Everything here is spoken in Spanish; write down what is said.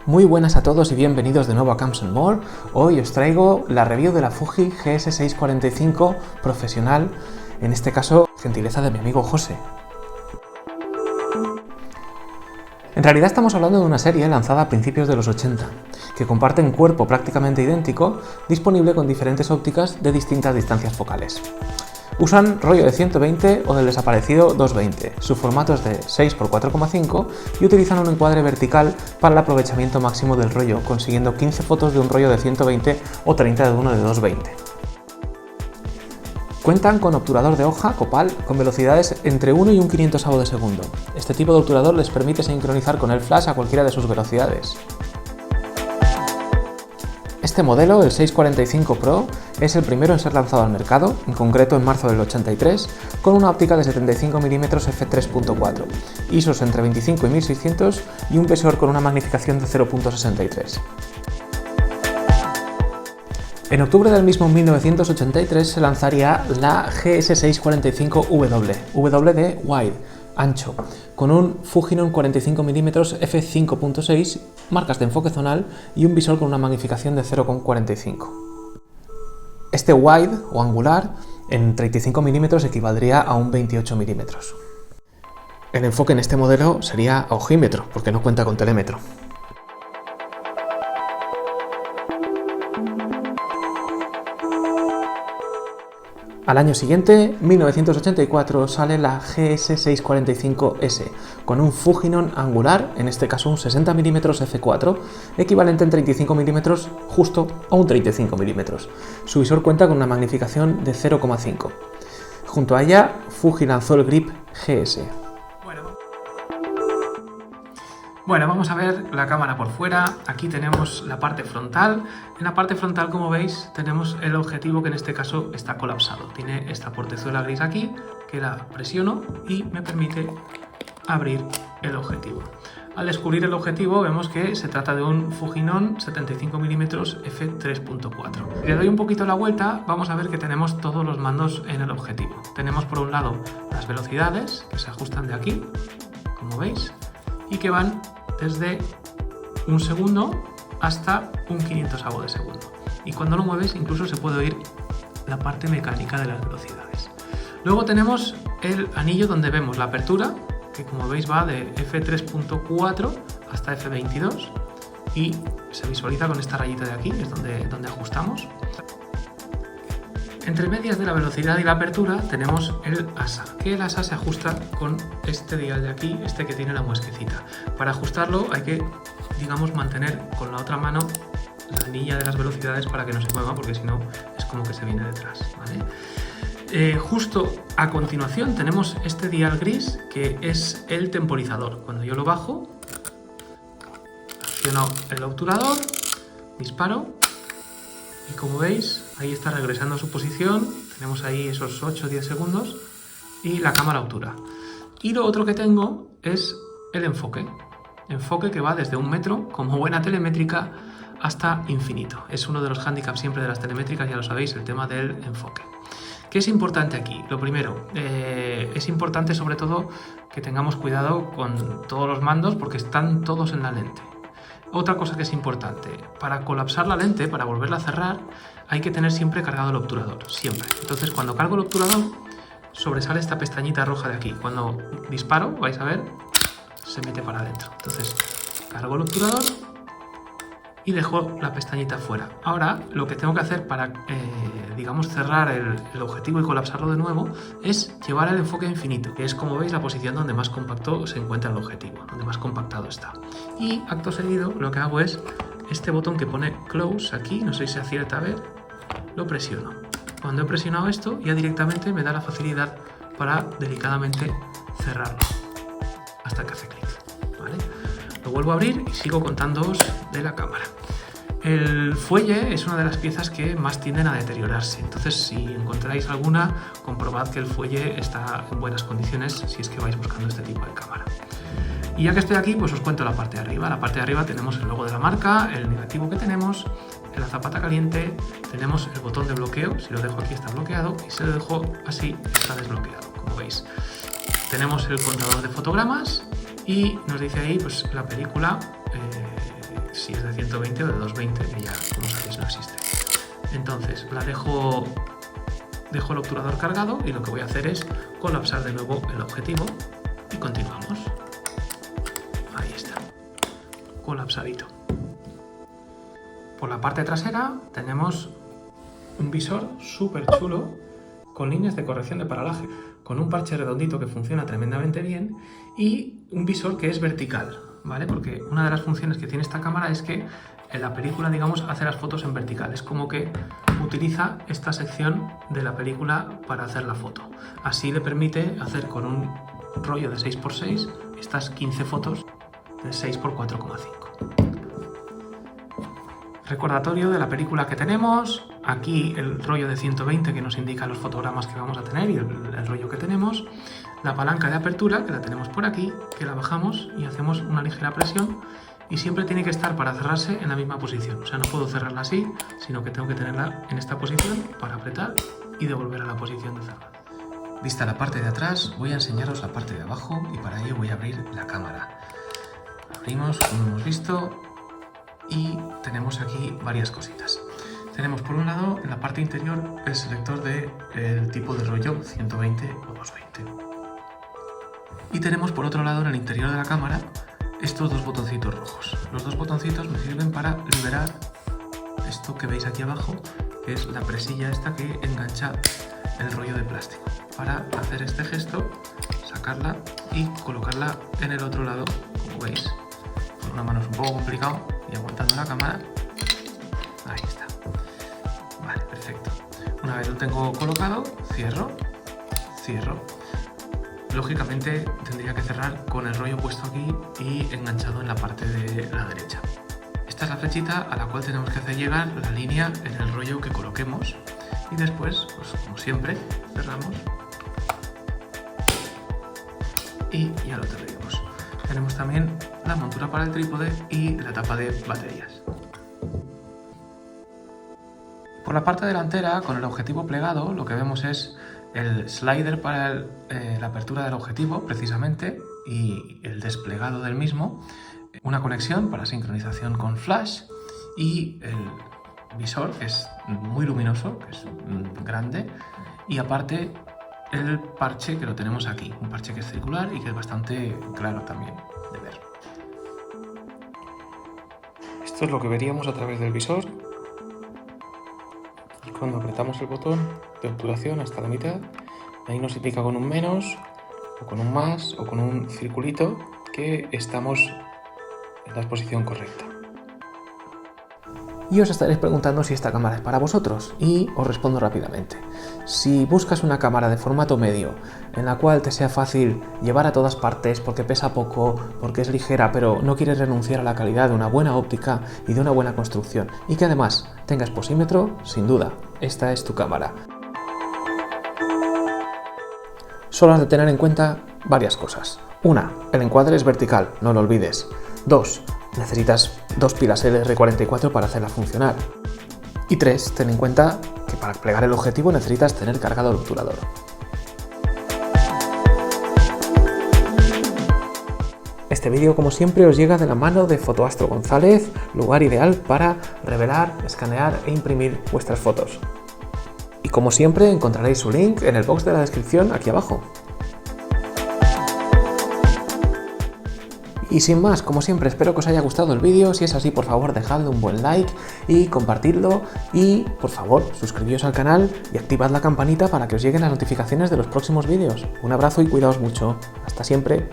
Muy buenas a todos y bienvenidos de nuevo a Camps & More. Hoy os traigo la review de la Fuji GS645 profesional, en este caso gentileza de mi amigo José. En realidad estamos hablando de una serie lanzada a principios de los 80, que comparte un cuerpo prácticamente idéntico, disponible con diferentes ópticas de distintas distancias focales. Usan rollo de 120 o del desaparecido 220, su formato es de 6x4,5 y utilizan un encuadre vertical para el aprovechamiento máximo del rollo, consiguiendo 15 fotos de un rollo de 120 o 30 de uno de 220. Cuentan con obturador de hoja Copal con velocidades entre 1 y un 500avo de segundo. Este tipo de obturador les permite sincronizar con el flash a cualquiera de sus velocidades. Este modelo, el 645 Pro, es el primero en ser lanzado al mercado, en concreto en marzo del 83, con una óptica de 75 mm f3.4, ISOs entre 25 y 1600 y un visor con una magnificación de 0.63. En octubre del mismo 1983 se lanzaría la GS645W, W de wide, ancho, con un Fujinon 45 mm f5.6, marcas de enfoque zonal y un visor con una magnificación de 0.45. Este wide o angular en 35 mm equivaldría a un 28 mm. El enfoque en este modelo sería a ojímetro, porque no cuenta con telémetro. Al año siguiente, 1984, sale la GS645S, con un Fujinon angular, en este caso un 60 mm f4, equivalente en 35 mm justo a un 35 mm. Su visor cuenta con una magnificación de 0,5. Junto a ella, Fuji lanzó el grip GS. Bueno, vamos a ver la cámara por fuera. Aquí tenemos la parte frontal. En la parte frontal, como veis, tenemos el objetivo que en este caso está colapsado. Tiene esta portezuela gris aquí, que la presiono y me permite abrir el objetivo. Al descubrir el objetivo vemos que se trata de un Fujinon 75 mm f3.4. Si le doy un poquito la vuelta, vamos a ver que tenemos todos los mandos en el objetivo. Tenemos por un lado las velocidades, que se ajustan de aquí, como veis, y que van desde un segundo hasta un 500avo de segundo. Y cuando lo mueves incluso se puede oír la parte mecánica de las velocidades. Luego tenemos el anillo donde vemos la apertura, que como veis va de f3.4 hasta f22 y se visualiza con esta rayita de aquí, es donde ajustamos. Entre medias de la velocidad y la apertura tenemos el ASA, que el ASA se ajusta con este dial de aquí, este que tiene la muesquecita. Para ajustarlo hay que, digamos, mantener con la otra mano la anilla de las velocidades para que no se mueva, porque si no es como que se viene detrás, ¿vale? Justo a continuación tenemos este dial gris, que es el temporizador. Cuando yo lo bajo, acciono el obturador, disparo, y como veis, ahí está regresando a su posición, tenemos ahí esos 8 o 10 segundos, y la cámara obtura. Y lo otro que tengo es el enfoque que va desde 1 metro, como buena telemétrica, hasta infinito. Es uno de los hándicaps siempre de las telemétricas, ya lo sabéis, el tema del enfoque. ¿Qué es importante aquí? Lo primero, es importante sobre todo que tengamos cuidado con todos los mandos porque están todos en la lente. Otra cosa que es importante, para colapsar la lente, para volverla a cerrar, hay que tener siempre cargado el obturador, siempre. Entonces cuando cargo el obturador, sobresale esta pestañita roja de aquí. Cuando disparo, vais a ver, se mete para adentro. Entonces cargo el obturador y dejo la pestañita fuera. Ahora lo que tengo que hacer para, digamos, cerrar el objetivo y colapsarlo de nuevo es llevar el enfoque a infinito, que es, como veis, la posición donde más compacto se encuentra el objetivo, donde más compactado está. Y acto seguido lo que hago es este botón que pone close aquí, no sé si se acierta a ver, lo presiono. Cuando he presionado esto, ya directamente me da la facilidad para delicadamente cerrarlo. hasta que hace clic, ¿vale? Lo vuelvo a abrir y sigo contándoos de la cámara. El fuelle es una de las piezas que más tienden a deteriorarse, entonces si encontráis alguna, comprobad que el fuelle está en buenas condiciones si es que vais buscando este tipo de cámara. Y ya que estoy aquí, pues os cuento la parte de arriba. La parte de arriba tenemos el logo de la marca, el negativo que tenemos, la zapata caliente, tenemos el botón de bloqueo, si lo dejo aquí está bloqueado, y si lo dejo así está desbloqueado, como veis. Tenemos el contador de fotogramas y nos dice ahí pues la película, si es de 120 o de 220, que ya, como sabéis, no existe. Entonces dejo el obturador cargado y lo que voy a hacer es colapsar de nuevo el objetivo y continuamos. Ahí está, colapsadito. Por la parte trasera tenemos un visor súper chulo con líneas de corrección de paralaje, con un parche redondito que funciona tremendamente bien y un visor que es vertical, ¿vale? Porque una de las funciones que tiene esta cámara es que en la película, digamos, hace las fotos en vertical. Es como que utiliza esta sección de la película para hacer la foto. Así le permite hacer con un rollo de 6x6 estas 15 fotos de 6x4,5. Recordatorio de la película que tenemos, aquí el rollo de 120 que nos indica los fotogramas que vamos a tener y el rollo que tenemos, la palanca de apertura que la tenemos por aquí, que la bajamos y hacemos una ligera presión y siempre tiene que estar para cerrarse en la misma posición, o sea no puedo cerrarla así, sino que tengo que tenerla en esta posición para apretar y devolver a la posición de cerrar. Vista la parte de atrás, voy a enseñaros la parte de abajo y para ello voy a abrir la cámara. Abrimos, como hemos visto, y tenemos aquí varias cositas. Tenemos por un lado en la parte interior el selector del tipo de rollo 120 o 220 y tenemos por otro lado en el interior de la cámara estos dos botoncitos rojos. Los dos botoncitos me sirven para liberar esto que veis aquí abajo, que es la presilla esta que engancha el rollo de plástico, para hacer este gesto, sacarla y colocarla en el otro lado, como veis. Con una mano es un poco complicado y aguantando la cámara, ahí está. Vale, perfecto. Una vez lo tengo colocado, cierro. Lógicamente tendría que cerrar con el rollo puesto aquí y enganchado en la parte de la derecha. Esta es la flechita a la cual tenemos que hacer llegar la línea en el rollo que coloquemos y después, pues como siempre, cerramos y ya lo tenemos. Tenemos también la montura para el trípode y la tapa de baterías. Por la parte delantera, con el objetivo plegado, lo que vemos es el slider para la apertura del objetivo, precisamente, y el desplegado del mismo, una conexión para sincronización con flash y el visor, que es muy luminoso, que es grande, y aparte el parche que lo tenemos aquí, un parche que es circular y que es bastante claro también de ver. Esto es lo que veríamos a través del visor. Y cuando apretamos el botón de obturación hasta la mitad, ahí nos indica con un menos, o con un más, o con un circulito que estamos en la posición correcta. Y os estaréis preguntando si esta cámara es para vosotros, y os respondo rápidamente. Si buscas una cámara de formato medio, en la cual te sea fácil llevar a todas partes porque pesa poco, porque es ligera, pero no quieres renunciar a la calidad de una buena óptica y de una buena construcción, y que además tenga exposímetro, sin duda, esta es tu cámara. Solo has de tener en cuenta varias cosas. 1. El encuadre es vertical, no lo olvides. 2. Necesitas dos pilas LR44 para hacerla funcionar. Y 3. Ten en cuenta que para plegar el objetivo necesitas tener cargado el obturador. Este vídeo, como siempre, os llega de la mano de Fotoastro González, lugar ideal para revelar, escanear e imprimir vuestras fotos. Y como siempre, encontraréis su link en el box de la descripción aquí abajo. Y sin más, como siempre, espero que os haya gustado el vídeo. Si es así, por favor, dejadle un buen like y compartidlo. Y, por favor, suscribíos al canal y activad la campanita para que os lleguen las notificaciones de los próximos vídeos. Un abrazo y cuidaos mucho. Hasta siempre.